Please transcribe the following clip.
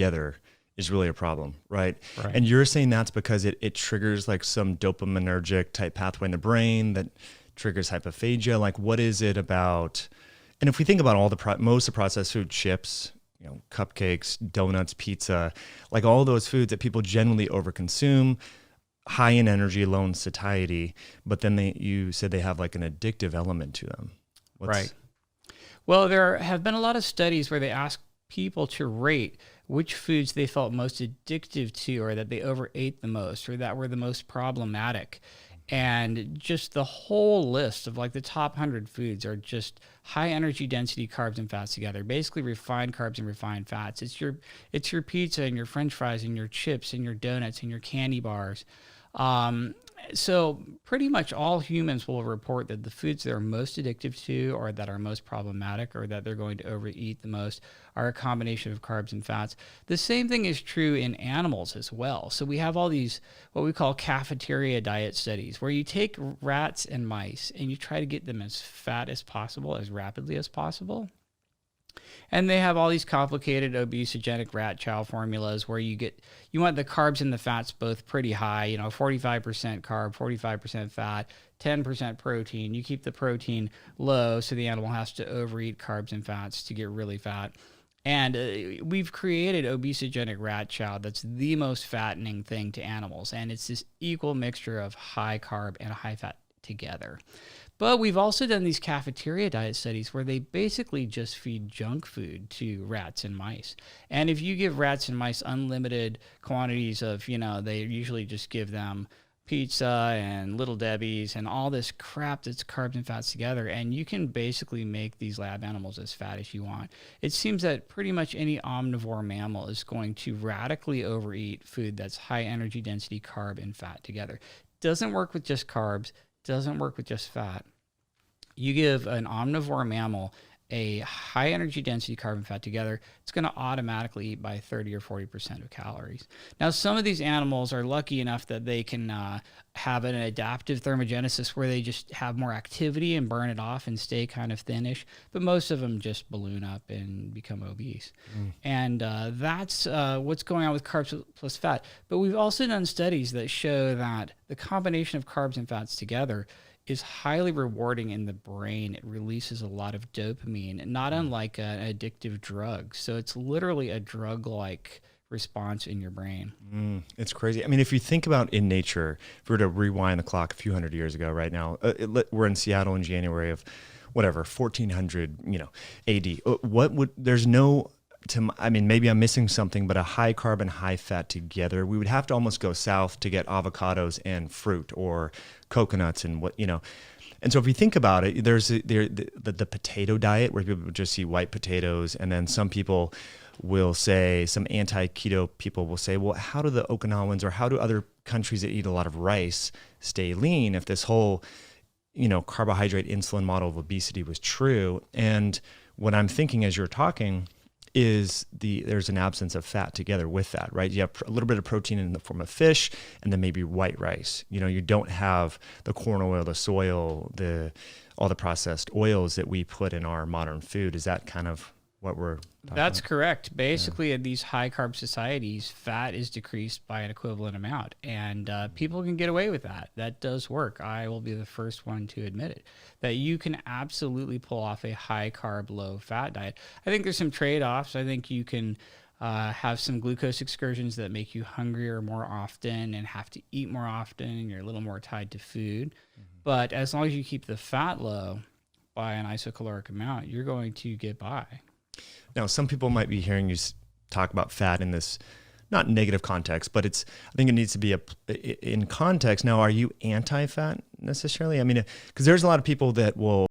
together is really a problem, right? Right. And you're saying that's because it triggers like some dopaminergic type pathway in the brain that triggers hypophagia. Like, what is it about? And if we think about all most of the processed food, chips, cupcakes, donuts, pizza, like all those foods that people generally overconsume, high in energy, low in satiety, but then you said they have like an addictive element to them. Right. Well, there have been a lot of studies where they ask people to rate which foods they felt most addictive to, or that they overate the most, or that were the most problematic. And just the whole list of like the top 100 foods are just high energy density carbs and fats together, basically refined carbs and refined fats. It's your pizza and your French fries and your chips and your donuts and your candy bars. So pretty much all humans will report that the foods they're most addictive to, or that are most problematic, or that they're going to overeat the most, are a combination of carbs and fats. The same thing is true in animals as well. So we have all these what we call cafeteria diet studies, where you take rats and mice and you try to get them as fat as possible, as rapidly as possible. And they have all these complicated obesogenic rat chow formulas where you want the carbs and the fats both pretty high, 45% carb, 45% fat, 10% protein. You keep the protein low so the animal has to overeat carbs and fats to get really fat. And we've created obesogenic rat chow that's the most fattening thing to animals. And it's this equal mixture of high carb and high fat together. But we've also done these cafeteria diet studies where they basically just feed junk food to rats and mice. And if you give rats and mice unlimited quantities of, they usually just give them pizza and Little Debbie's and all this crap that's carbs and fats together, and you can basically make these lab animals as fat as you want. It seems that pretty much any omnivore mammal is going to radically overeat food that's high energy density carb and fat together. Doesn't work with just carbs, doesn't work with just fat. You give an omnivore mammal a high energy density carb and fat together, it's going to automatically eat by 30 or 40% of calories. Now, some of these animals are lucky enough that they can have an adaptive thermogenesis where they just have more activity and burn it off and stay kind of thinnish, but most of them just balloon up and become obese. And that's what's going on with carbs plus fat. But we've also done studies that show that the combination of carbs and fats together is highly rewarding in the brain. It releases a lot of dopamine, not unlike an addictive drug. So it's literally a drug-like response in your brain. It's crazy. I mean, if you think about in nature, if we were to rewind the clock a few hundred years ago right now, we're in Seattle in January of 1400, AD. Maybe I'm missing something, but a high carb and high fat together, we would have to almost go south to get avocados and fruit, or coconuts and And so if you think about it, there's the potato diet where people just eat white potatoes, and then some people will say, some anti-keto people will say, well, how do the Okinawans or how do other countries that eat a lot of rice stay lean if this whole carbohydrate insulin model of obesity was true? And what I'm thinking as you're talking is there's an absence of fat together with that, right? You have a little bit of protein in the form of fish, and then maybe white rice. You don't have the corn oil, the soy oil, all the processed oils that we put in our modern food. Is that kind of what we're talking That's about? correct. Basically, in these high carb societies, fat is decreased by an equivalent amount, and people can get away with that. That does work. I will be the first one to admit it, that you can absolutely pull off a high carb, low fat diet. I think there's some trade-offs. I think you can have some glucose excursions that make you hungrier more often and have to eat more often, and you're a little more tied to food. But as long as you keep the fat low by an isocaloric amount, you're going to get by. Now, some people might be hearing you talk about fat in this not negative context, but I think it needs to be in context. Now, are you anti-fat necessarily? I mean, because there's a lot of people that will